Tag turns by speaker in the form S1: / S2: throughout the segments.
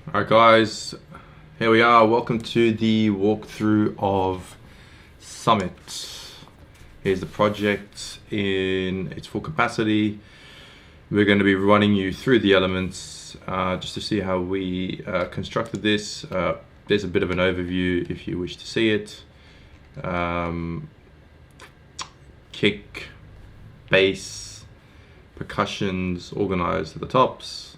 S1: Alright guys, here we are. Welcome to the walkthrough of Summit. Here's the project in its full capacity. We're going to be running you through the elements just to see how we constructed this. There's a bit of an overview if you wish to see it. Kick, bass, percussions organized at the tops.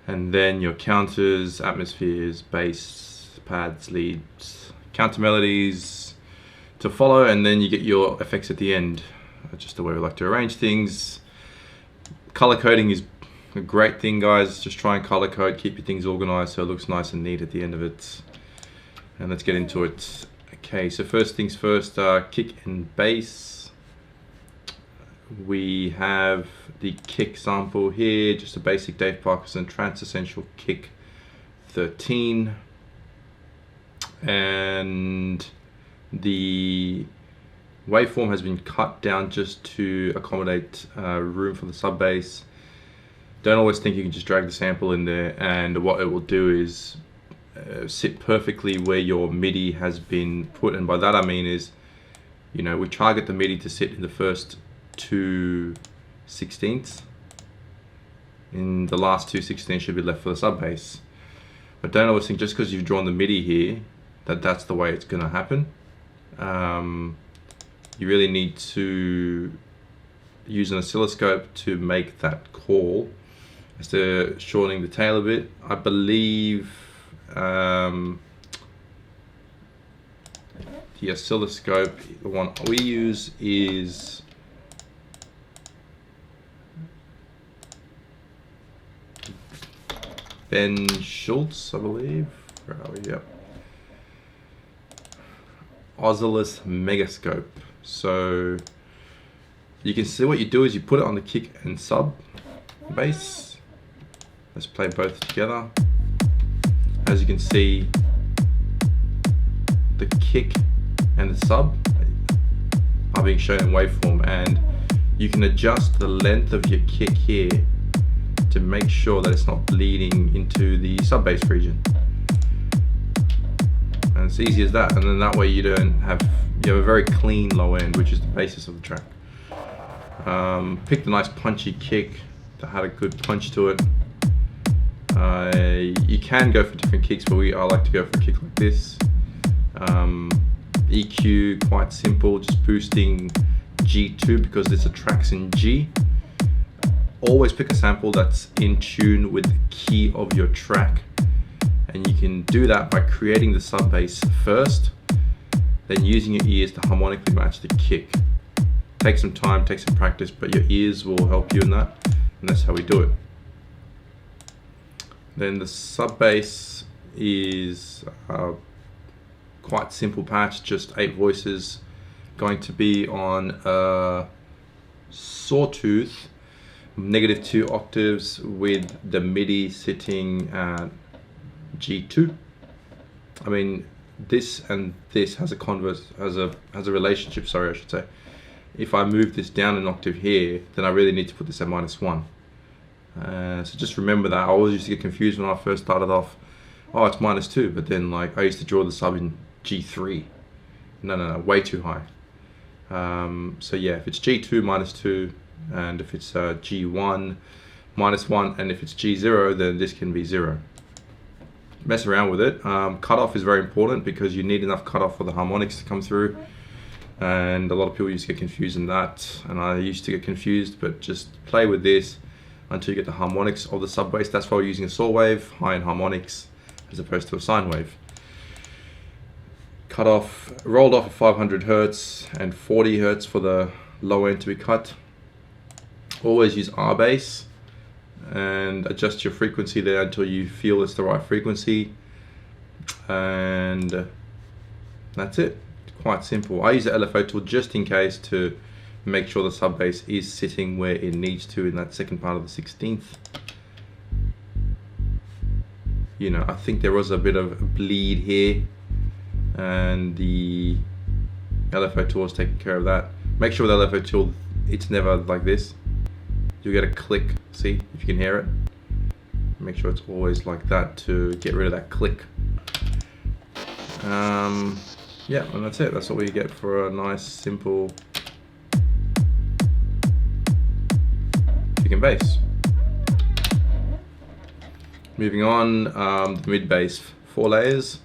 S1: And then your counters, atmospheres, bass, pads, leads, counter melodies to follow, and then you get your effects at the end. Just the way we like to arrange things. Color coding is a great thing, guys. Just try and color code, keep your things organized so it looks nice and neat at the end of it. And let's get into it. Okay, so first things first, kick and bass. We have the kick sample here, just a basic Dave Parkinson Trance Essential Kick 13. And the waveform has been cut down just to accommodate room for the sub bass. Don't always think you can just drag the sample in there, and what it will do is sit perfectly where your MIDI has been put. And by that I mean is, you know, we target the MIDI to sit in the first 2/16. In the last 2/16 should be left for the sub bass. But don't always think just because you've drawn the MIDI here that that's the way it's going to happen. You really need to use an oscilloscope to make that call. As to shortening the tail a bit, I believe the oscilloscope, the one we use is Ben Schultz, I believe. Where are we? Yep. Oscillus Megascope. So you can see what you do is you put it on the kick and sub bass. Let's play both together. As you can see, the kick and the sub are being shown in waveform, and you can adjust the length of your kick here to make sure that it's not bleeding into the sub bass region. And it's easy as that, and then that way you have a very clean low end, which is the basis of the track. Picked a nice punchy kick that had a good punch to it. You can go for different kicks, but I like to go for a kick like this. EQ, quite simple, just boosting G2 because this tracks in G. Always pick a sample that's in tune with the key of your track, and you can do that by creating the sub bass first, then using your ears to harmonically match the kick. Take some time, take some practice, but your ears will help you in that, and that's how we do it. Then the sub bass is quite simple patch, just 8 voices, going to be on a sawtooth, -2 octaves with the MIDI sitting at G2. I mean, this and this has a relationship, sorry, I should say. If I move this down an octave here, then I really need to put this at -1. So just remember that. I always used to get confused when I first started off. Oh, it's -2, but then like I used to draw the sub in G3. No, way too high. So yeah, if it's G2 -2, and if it's G1 -1, and if it's G0, then this can be 0. Mess around with it. Cutoff is very important because you need enough cutoff for the harmonics to come through, and a lot of people used to get confused in that, and I used to get confused, but just play with this until you get the harmonics of the sub bass. That's why we're using a saw wave, high in harmonics, as opposed to a sine wave. Cutoff, rolled off at 500 Hertz and 40 Hertz for the low end to be cut. Always use R bass and adjust your frequency there until you feel it's the right frequency, and that's it. Quite simple. I use the LFO tool just in case to make sure the sub bass is sitting where it needs to in that second part of the 16th. You know, I think there was a bit of bleed here, and the LFO tool is taking care of that. Make sure with the LFO tool it's never like this. You get a click, see if you can hear it. Make sure it's always like that to get rid of that click. Yeah, and that's it. That's what we get for a nice, simple kick and bass. Moving on, the mid bass, 4 layers.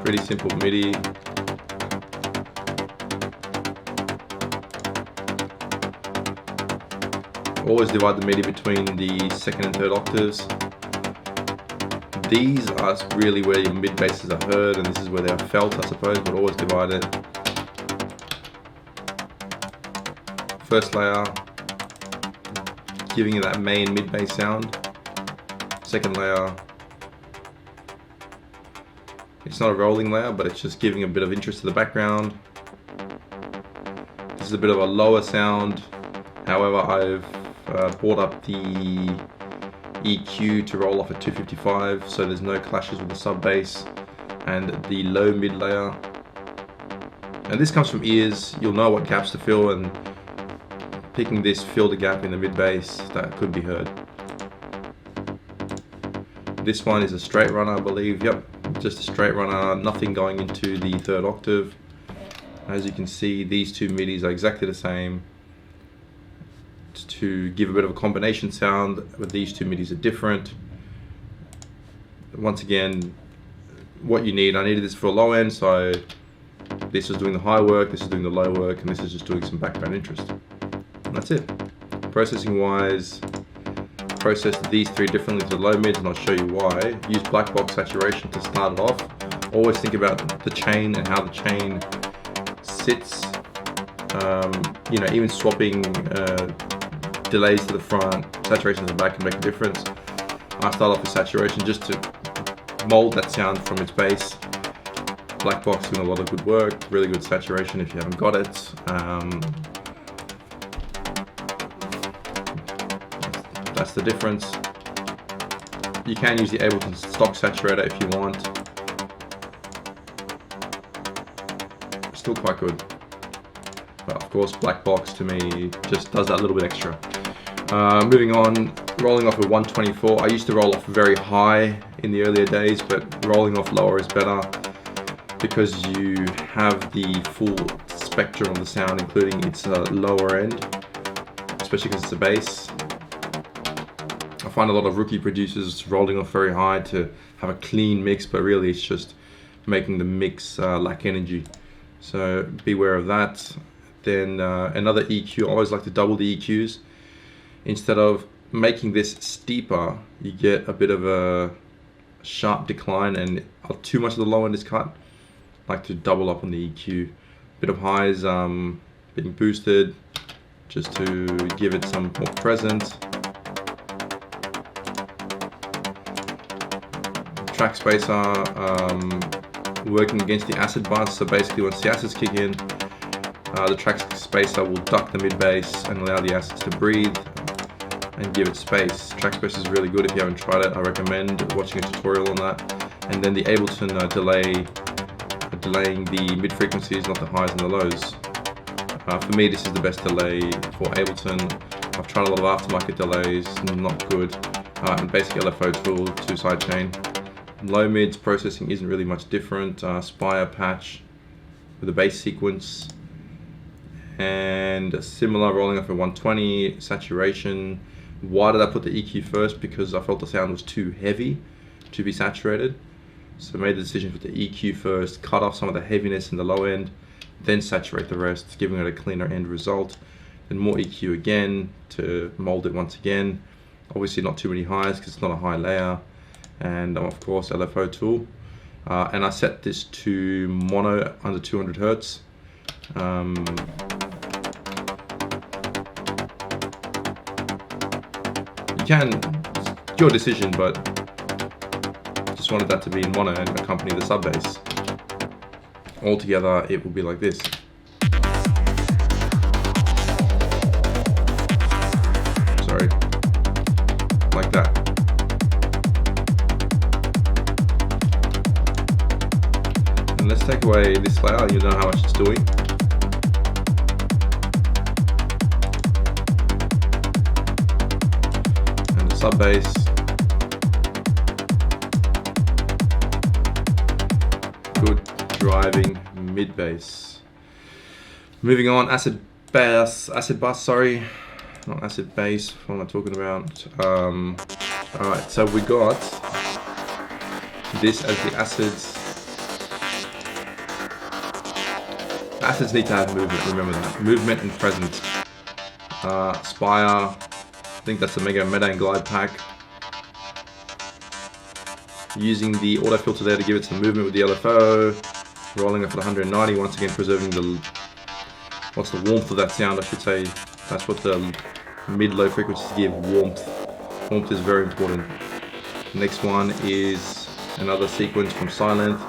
S1: Pretty simple MIDI. Always divide the MIDI between the second and third octaves. These are really where your mid basses are heard, and this is where they are felt, I suppose, but always divide it. First layer, giving you that main mid bass sound. Second layer, it's not a rolling layer, but it's just giving a bit of interest to the background. This is a bit of a lower sound. However, I've brought up the EQ to roll off at 255, so there's no clashes with the sub bass and the low mid layer. And this comes from ears. You'll know what gaps to fill, and picking this filled a gap in the mid bass that could be heard. This one is a straight runner, I believe. Yep, just a straight runner, nothing going into the third octave. As you can see, these two midis are exactly the same. To give a bit of a combination sound, but these two midis are different. Once again, what you need, I needed this for a low end, so this is doing the high work, this is doing the low work, and this is just doing some background interest. And that's it. Processing wise, process these three differently to the low mids, and I'll show you why. Use black box saturation to start it off. Always think about the chain and how the chain sits. You know, even swapping delays to the front, saturation to the back can make a difference. I start off with saturation just to mold that sound from its base. Black box doing a lot of good work, really good saturation if you haven't got it. That's the difference. You can use the Ableton stock saturator if you want. Still quite good. But of course, black box to me just does that little bit extra. Moving on, rolling off at 124. I used to roll off very high in the earlier days, but rolling off lower is better because you have the full spectrum of the sound, including its lower end, especially because it's a bass. I find a lot of rookie producers rolling off very high to have a clean mix, but really it's just making the mix lack energy. So beware of that. Then another EQ, I always like to double the EQs. Instead of making this steeper, you get a bit of a sharp decline and too much of the low end is cut. I like to double up on the EQ. Bit of highs being boosted just to give it some more presence. Track spacer, working against the acid bus, so basically once the acids kick in, the track spacer will duck the mid bass and allow the acids to breathe and give it space. Track spacer is really good. If you haven't tried it, I recommend watching a tutorial on that. And then the Ableton delaying the mid frequencies, not the highs and the lows. For me, this is the best delay for Ableton. I've tried a lot of aftermarket delays, not good. And basic LFO tool, 2 sidechain. Low mids processing isn't really much different. Spire patch with a bass sequence. And a similar rolling off at 120, saturation. Why did I put the EQ first? Because I felt the sound was too heavy to be saturated. So I made the decision to put the EQ first, cut off some of the heaviness in the low end, then saturate the rest, giving it a cleaner end result. Then more EQ again to mold it once again. Obviously not too many highs because it's not a high layer. And of course LFO tool. And I set this to mono under 200 Hertz. You can, it's your decision, but just wanted that to be in mono and accompany the sub bass. Altogether, it will be like this. Sorry, like that. And let's take away this layer, you know how much it's doing. And the sub bass. Good driving mid bass. Moving on, acid bus, sorry, not acid bass. What am I talking about? Alright, so we got this as the acids. Acids need to have movement, remember that. Movement and presence. Spire, I think that's the Mega and Glide pack. Using the auto filter there to give it some movement with the LFO. Rolling up at 190, once again preserving the warmth of that sound, I should say. That's what the mid-low frequencies give, warmth. Warmth is very important. Next one is another sequence from Silent.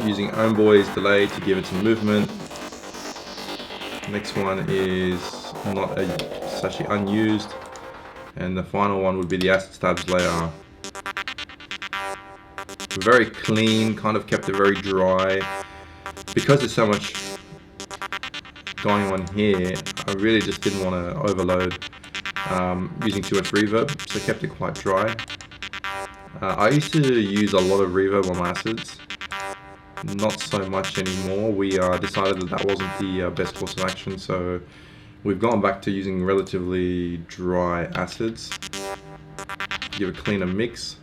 S1: Using Homeboy's delay to give it some movement. Next one is it's actually unused. And the final one would be the Acid Stabs layer. Very clean, kind of kept it very dry. Because there's so much going on here, I really just didn't want to overload using too much reverb, so kept it quite dry. I used to use a lot of reverb on my acids, not so much anymore. We decided that wasn't the best course of action, so we've gone back to using relatively dry acids. Give a cleaner mix.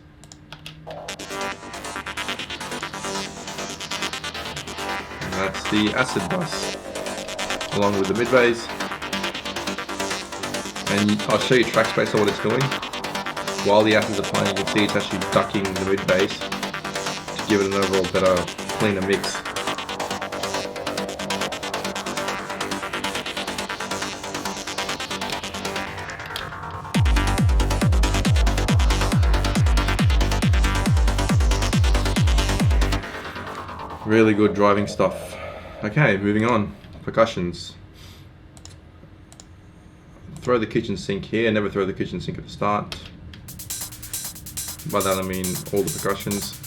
S1: And that's the acid bus, along with the mid bass. And I'll show you track space on what it's doing. While the acids are playing, you can see it's actually ducking the mid bass to give it an overall better, cleaner mix. Really good driving stuff. Okay, moving on. Percussions. Throw the kitchen sink here, never throw the kitchen sink at the start. By that I mean all the percussions.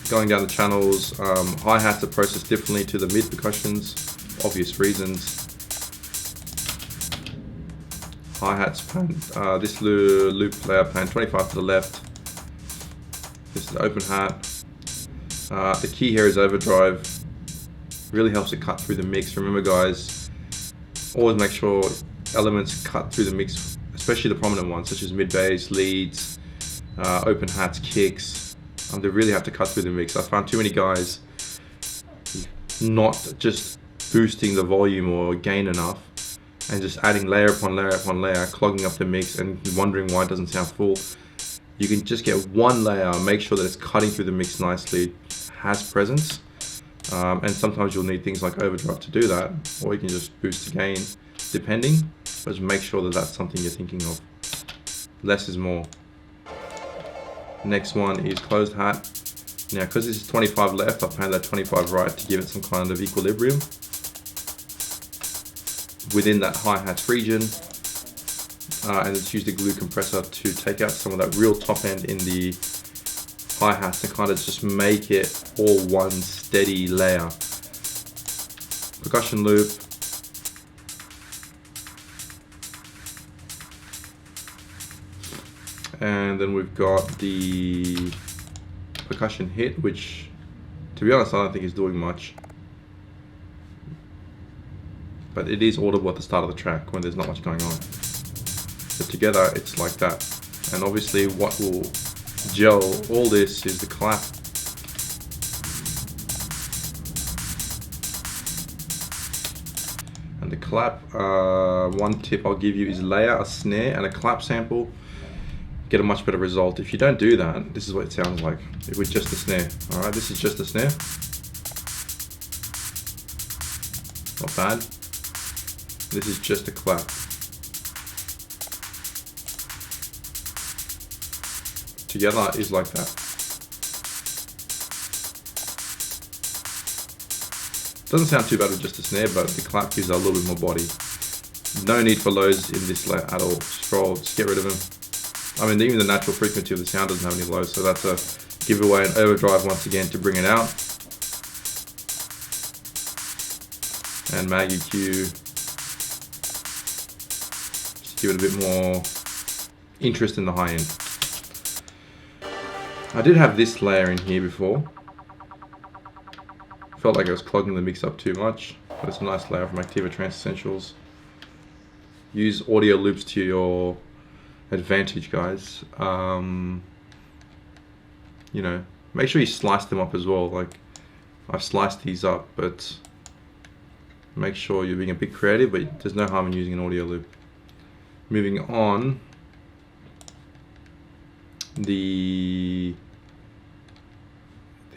S1: Going down the channels, hi-hats are processed differently to the mid percussions, obvious reasons. Hi-hats pan, this loop layer pan 25 to the left. This is the open hat. The key here is overdrive. Really helps it cut through the mix. Remember guys, always make sure elements cut through the mix, especially the prominent ones such as mid bass, leads, open hats, kicks. They really have to cut through the mix. I found too many guys not just boosting the volume or gain enough and just adding layer upon layer upon layer, clogging up the mix and wondering why it doesn't sound full. You can just get one layer, make sure that it's cutting through the mix nicely, has presence, and sometimes you'll need things like overdrive to do that, or you can just boost the gain depending, but just make sure that that's something you're thinking of. Less is more. Next one is closed hat. Now because this is 25 left, I've painted that 25 right to give it some kind of equilibrium within that hi-hats region, and it's used a glue compressor to take out some of that real top end in the hi-hats and kind of just make it all one steady layer. Percussion loop. And then we've got the percussion hit, which to be honest I don't think is doing much, but it is audible at the start of the track when there's not much going on. But together it's like that. And obviously what will gel all this is the clap. And the clap, one tip I'll give you is layer a snare and a clap sample. Get a much better result. If you don't do that, this is what it sounds like with just the snare. Alright, this is just the snare. Not bad. This is just a clap. Together is like that. Doesn't sound too bad with just a snare, but the clap gives it a little bit more body. No need for lows in this layer at all. Just get rid of them. I mean, even the natural frequency of the sound doesn't have any lows, so that's a Give away an overdrive once again to bring it out. And mag EQ. Just give it a bit more interest in the high end. I did have this layer in here before. Felt like I was clogging the mix up too much. But it's a nice layer from Activa Trance Essentials. Use audio loops to your advantage, guys. You know, make sure you slice them up as well. Like, I've sliced these up, but make sure you're being a bit creative, but there's no harm in using an audio loop. Moving on, there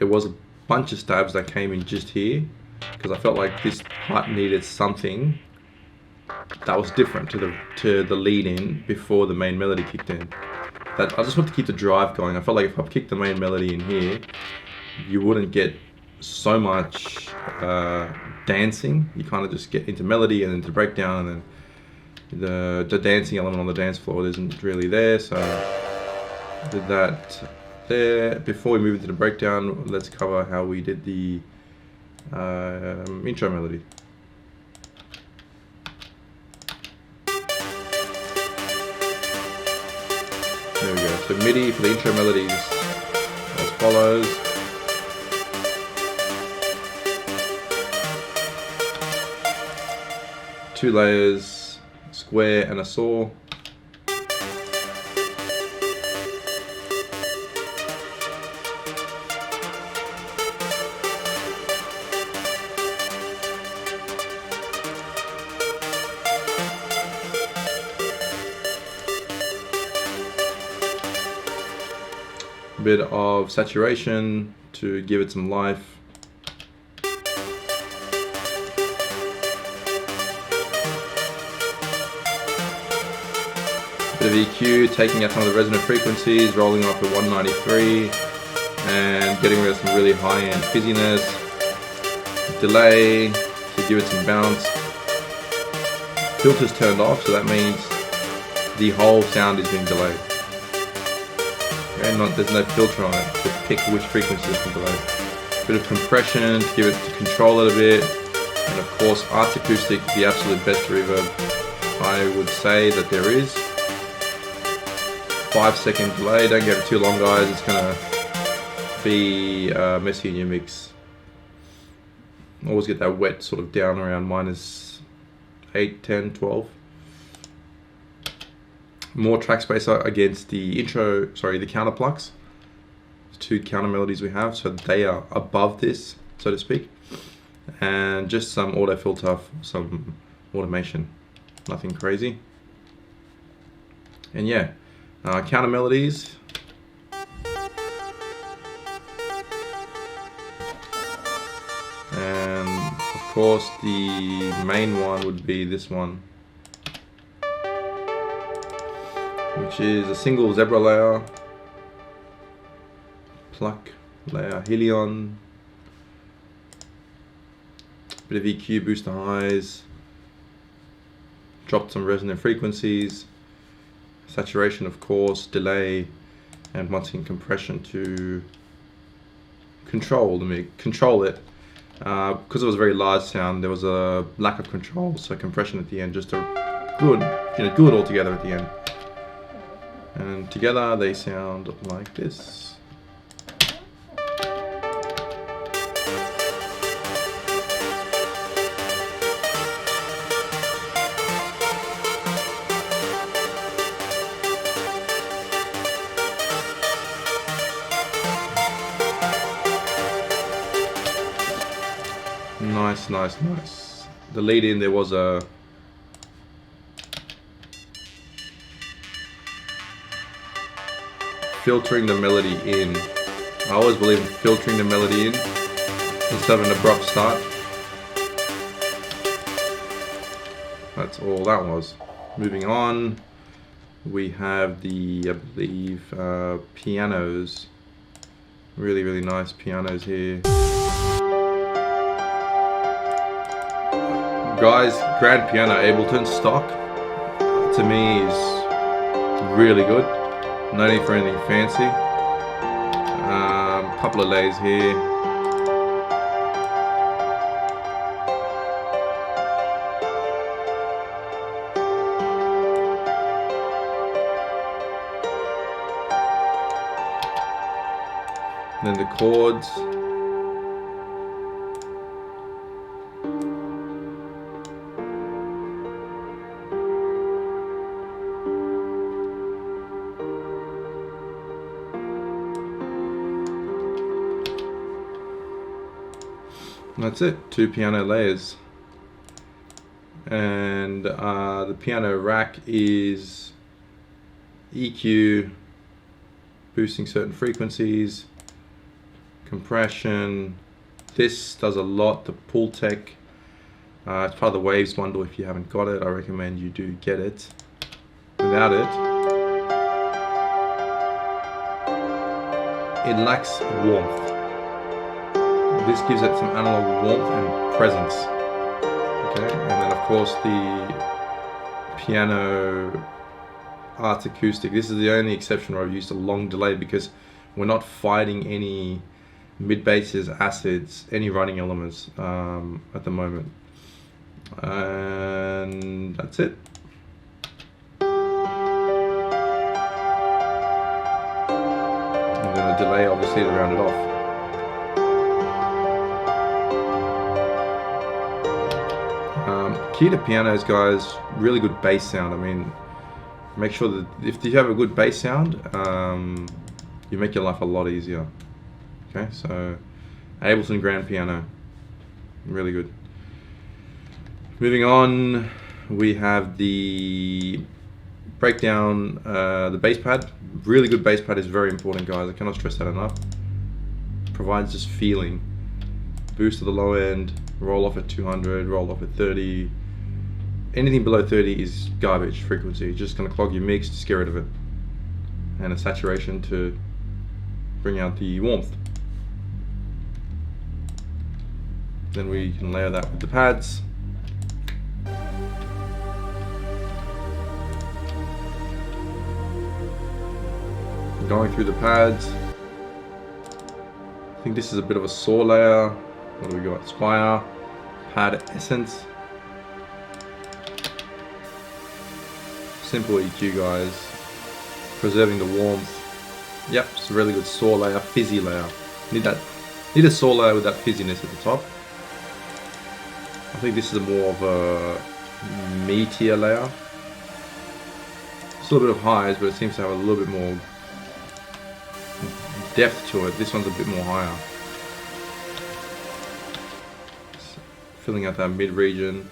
S1: was a bunch of stabs that came in just here, because I felt like this part needed something that was different to the lead in before the main melody kicked in. That I just want to keep the drive going. I felt like if I kicked the main melody in here, you wouldn't get so much dancing. You kind of just get into melody and into breakdown, and then the dancing element on the dance floor isn't really there. So I did that there. Before we move into the breakdown, let's cover how we did the intro melody. There we go. So MIDI for the intro melodies as follows. Two layers, square and a saw. Bit of saturation to give it some life. Bit of EQ, taking out some of the resonant frequencies, rolling off at 193, and getting rid of some really high-end fizziness. Delay to give it some bounce. Filter's turned off, so that means the whole sound is being delayed. And there's no filter on it, just pick which frequency is delayed. Bit of compression to give it to control it a bit, and of course Arts Acoustic, the absolute best reverb I would say that there is. 5-second delay, don't get it too long, guys, it's gonna be messy in your mix. Always get that wet sort of down around -8, 10, 12. More track space against the the counter plucks. The two counter melodies we have, so they are above this, so to speak. And just some auto filter, some automation, nothing crazy. And yeah, counter melodies. And of course the main one would be this one, which is a single zebra layer, pluck layer, Helion, bit of EQ, boost the highs, dropped some resonant frequencies, saturation of course, delay, and once again compression to control it. Because it was a very large sound, there was a lack of control, so compression at the end, just a good, glue it all together at the end. And together they sound like this. Nice. The lead in, there was a filtering the melody in. I always believe in filtering the melody in instead of an abrupt start. That's all that was. Moving on, we have the, I believe, pianos. Really nice pianos here. Guys, grand piano Ableton stock to me is really good. No need for anything fancy. couple of layers here. Then the chords. And that's it, 2 piano layers. And the piano rack is EQ, boosting certain frequencies, compression. This does a lot, the pull tech. It's part of the Waves bundle. If you haven't got it, I recommend you do get it. Without it, it lacks warmth. This gives it some analog warmth and presence. Okay, and then of course the piano Arts Acoustic. This is the only exception where I've used a long delay because we're not fighting any mid basses, acids, any running elements at the moment. And that's it. And then a delay obviously to round it off. Key to pianos, guys, really good bass sound. I mean, make sure that if you have a good bass sound, you make your life a lot easier. Okay, so Ableton Grand Piano, really good. Moving on, we have the breakdown, the bass pad. Really good bass pad is very important, guys. I cannot stress that enough. Provides this feeling. Boost to the low end, roll off at 200, roll off at 30. Anything below 30 is garbage frequency. It's just going to clog your mix, just get rid of it. And a saturation to bring out the warmth. Then we can layer that with the pads. Going through the pads. I think this is a bit of a saw layer. What do we got? Spire, pad essence. Simple EQ, guys. Preserving the warmth. Yep, it's a really good saw layer, fizzy layer. Need a saw layer with that fizziness at the top. I think this is more of a meatier layer. Still a bit of highs, but it seems to have a little bit more depth to it. This one's a bit more higher. Filling out that mid region.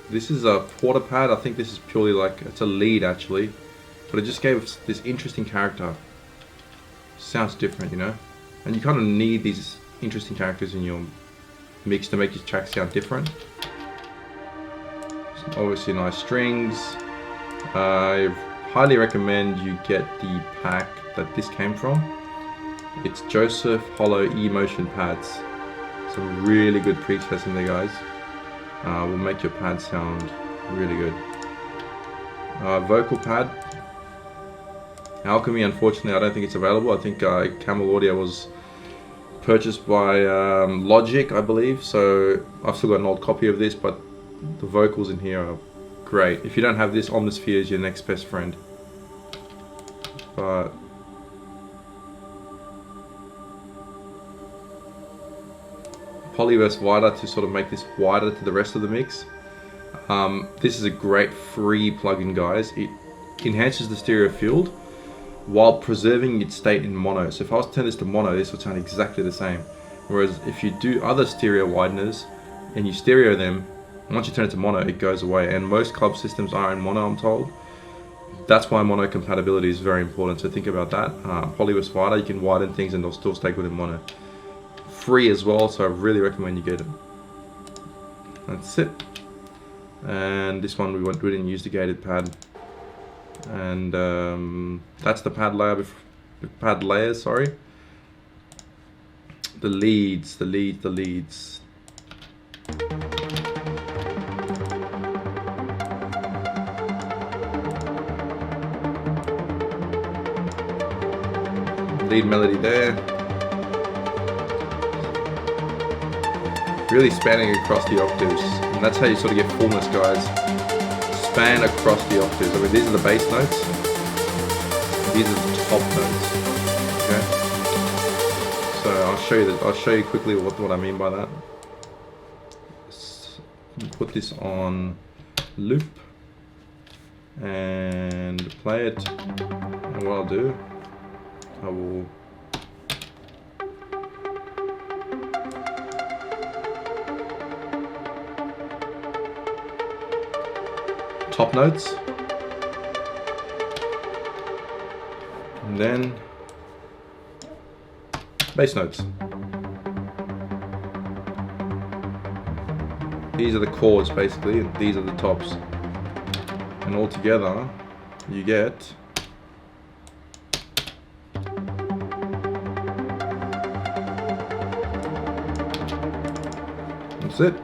S1: This is a quarter pad. I think this is purely like, it's a lead actually, but it just gave us this interesting character. Sounds different, you know, and you kind of need these interesting characters in your mix to make your track sound different. Some obviously nice strings. I highly recommend you get the pack that this came from. It's Joseph Hollow E-Motion pads. Some really good presets in there, guys. Will make your pad sound really good. Vocal pad. Alchemy, unfortunately, I don't think it's available. I think Camel Audio was purchased by Logic, I believe. So I've still got an old copy of this, but the vocals in here are great. If you don't have this, Omnisphere is your next best friend. But Polyverse wider to sort of make this wider to the rest of the mix. This is a great free plugin, guys. It enhances the stereo field while preserving its state in mono. So if I was to turn this to mono, this would sound exactly the same. Whereas if you do other stereo wideners and you stereo them, once you turn it to mono, it goes away. And most club systems are in mono, I'm told. That's why mono compatibility is very important. So think about that. Polyverse wider, you can widen things and they'll still stay good in mono. Free as well, so I really recommend you get it. That's it. And this one we didn't use the gated pad. And that's the pad layer. Pad layers, sorry. The leads. lead melody there. Really spanning across the octaves, and that's how you sort of get fullness, guys. Span across the octaves. I mean, these are the bass notes. These are the top notes. Okay. So I'll show you. I'll show you quickly what I mean by that. Let's put this on loop and play it. And what I'll do, I will. Top notes, and then bass notes. These are the chords basically, and these are the tops, and all together you get that's it.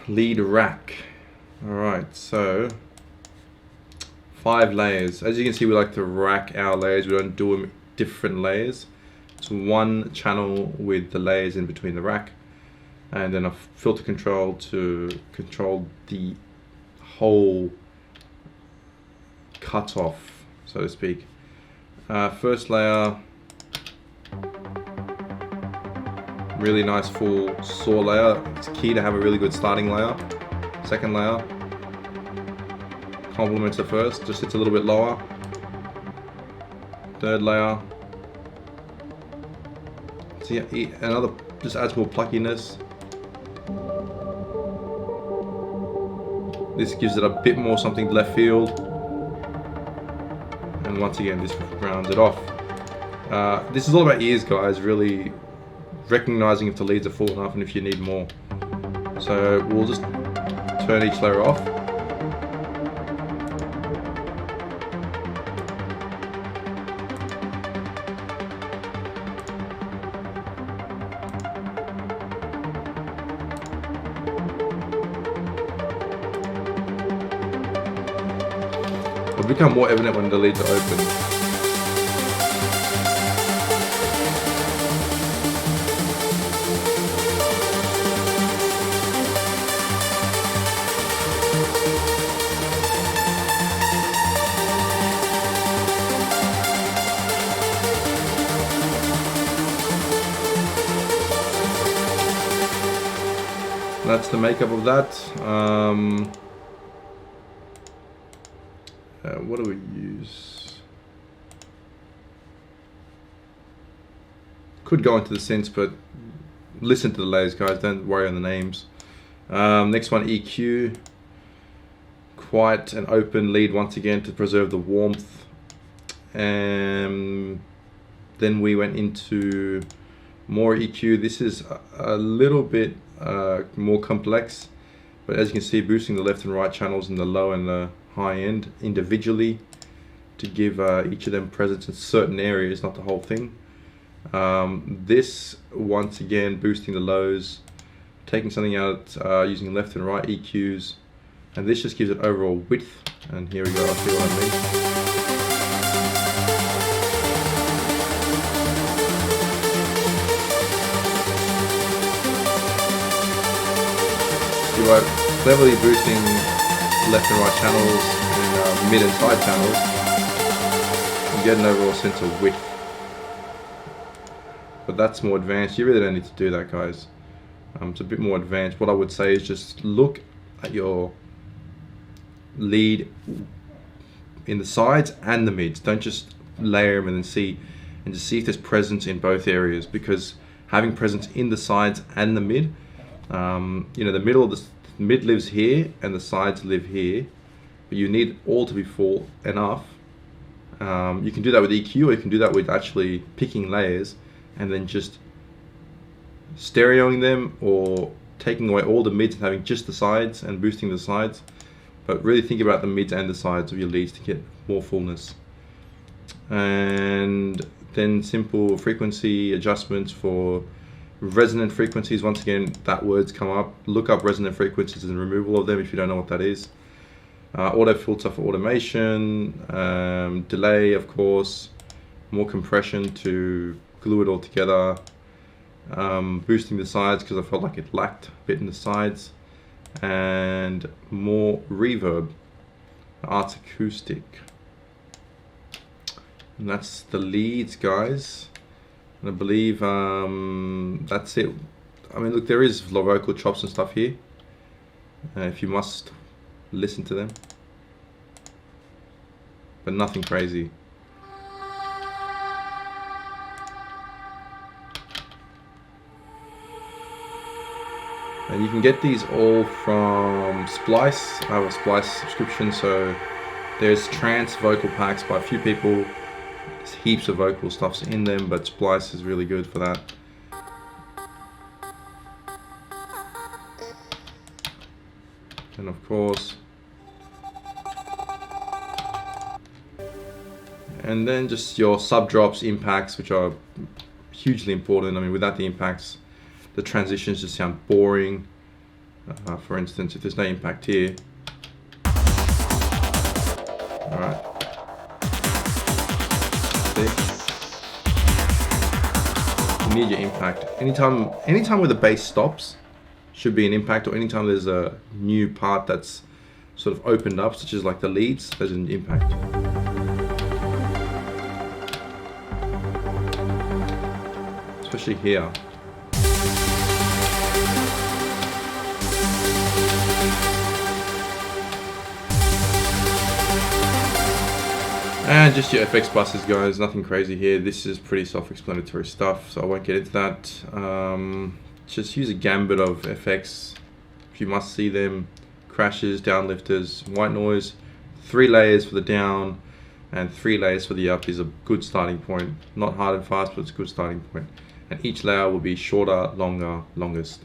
S1: Lead rack. Alright, so 5 layers. As you can see, we like to rack our layers. We don't do them different layers. It's one channel with the layers in between the rack, and then a filter control to control the whole cutoff, so to speak. First layer, really nice full saw layer. It's key to have a really good starting layer. Second layer complements the first, just sits a little bit lower. Third layer, see, another just adds more pluckiness. This gives it a bit more something left field, and once again this rounds it off. This is all about ears, guys, really recognizing if the leads are full enough and if you need more. So we'll just turn each layer off. It'll become more evident when the leads are open. That's the makeup of that. What do we use? Could go into the synths, but listen to the layers, guys. Don't worry on the names. Next one, EQ. Quite an open lead once again to preserve the warmth. Then we went into more EQ. This is a little bit more complex, but as you can see, boosting the left and right channels in the low and the high end individually to give each of them presence in certain areas, not the whole thing. This once again boosting the lows, taking something out using left and right EQs, and this just gives it overall width. And here we go, I'll see what I mean. You are cleverly boosting left and right channels and mid and side channels, you get an overall sense of width. But that's more advanced. You really don't need to do that, guys. It's a bit more advanced. What I would say is just look at your lead in the sides and the mids. Don't just layer them and then see if there's presence in both areas, because having presence in the sides and the mid, you know, the mid lives here and the sides live here, but you need all to be full enough. You can do that with EQ, or you can do that with actually picking layers and then just stereoing them, or taking away all the mids and having just the sides and boosting the sides. But really think about the mids and the sides of your leads to get more fullness. And then simple frequency adjustments for resonant frequencies. Once again, that word's come up. Look up resonant frequencies and removal of them if you don't know what that is. Auto filter for automation, delay, of course, more compression to glue it all together, boosting the sides because I felt like it lacked a bit in the sides, and more reverb, Arts Acoustic. And that's the leads, guys. And I believe that's it. I mean, look, there is vocal chops and stuff here, if you must listen to them, but nothing crazy. And you can get these all from Splice. I have a Splice subscription, so there's Trance vocal packs by a few people. There's heaps of vocal stuffs in them, but Splice is really good for that. And of course, and then just your sub drops, impacts, which are hugely important. I mean, without the impacts, the transitions just sound boring. For instance, if there's no impact here, all right. See? You need your impact. Anytime where the bass stops should be an impact, or anytime there's a new part that's sort of opened up, such as like the leads, there's an impact. Especially here. And just your FX buses, guys, nothing crazy here. This is pretty self-explanatory stuff, so I won't get into that. Just use a gambit of FX if you must see them. Crashes, downlifters, white noise, 3 layers for the down and 3 layers for the up is a good starting point. Not hard and fast, but it's a good starting point. And each layer will be shorter, longer, longest.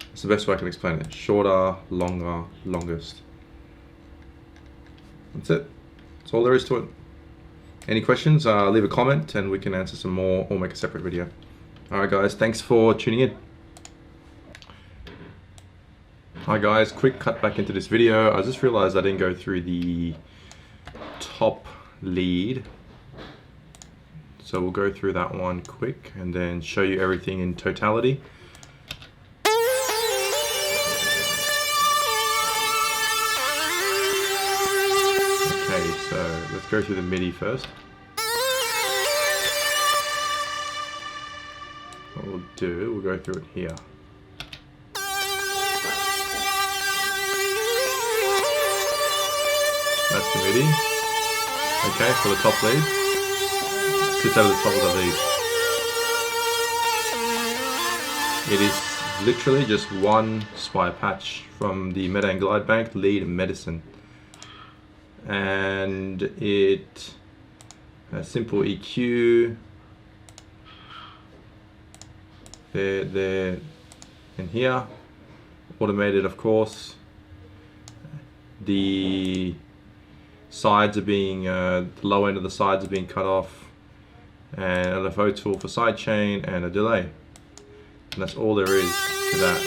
S1: That's the best way I can explain it. Shorter, longer, longest. That's it. That's all there is to it. Any questions, leave a comment and we can answer some more or make a separate video. Alright guys, thanks for tuning in. Hi guys, quick cut back into this video. I just realized I didn't go through the top lead. So we'll go through that one quick and then show you everything in totality. Okay, so let's go through the MIDI first. What we'll do, we'll go through it here. That's the MIDI. Okay, for the top lead. Sits over the top of the lead. It is literally just one spire patch from the Meta and Glide Bank lead medicine. And it has simple EQ. There, and here. Automated, of course. The sides are being, the low end of the sides are being cut off, and a LFO tool for sidechain and a delay. And that's all there is to that.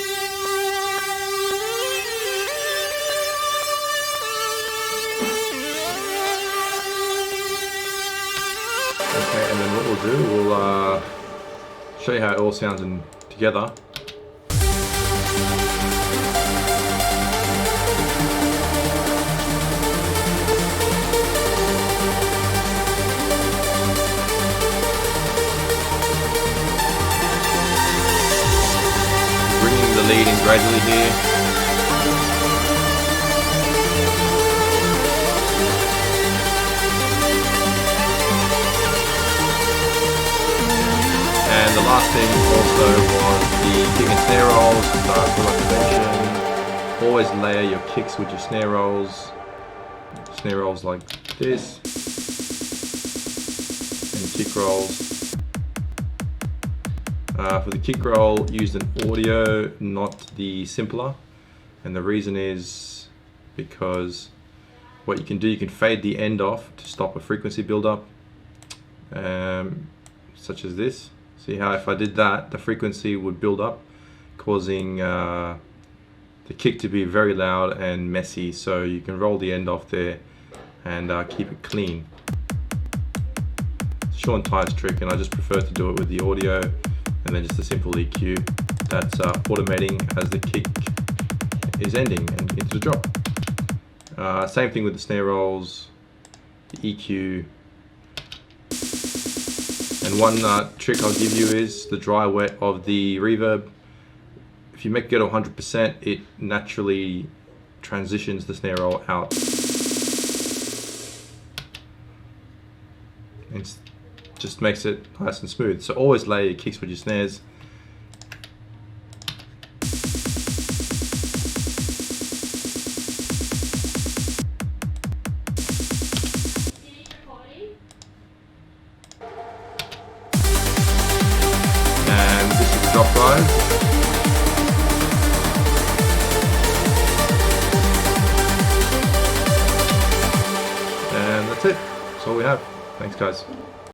S1: Okay, and then what we'll do, we'll show you how it all sounds together. Leading gradually here. And the last thing also was the kick and snare rolls. So I feel like I mentioned, always layer your kicks with your snare rolls. Snare rolls like this. And kick rolls. For the kick roll, used an audio, not the simpler, and the reason is because what you can do, you can fade the end off to stop a frequency buildup, such as this. See how if I did that, the frequency would build up, causing the kick to be very loud and messy. So you can roll the end off there and keep it clean. Sean Tyas trick, and I just prefer to do it with the audio and then just a simple EQ that's automating as the kick is ending and into the drop. Same thing with the snare rolls, the EQ. And one trick I'll give you is the dry wet of the reverb. If you make it 100%, it naturally transitions the snare roll out. It just makes it nice and smooth. So always layer your kicks with your snares. And this is the drop rise. And that's it. That's all we have. Thanks, guys.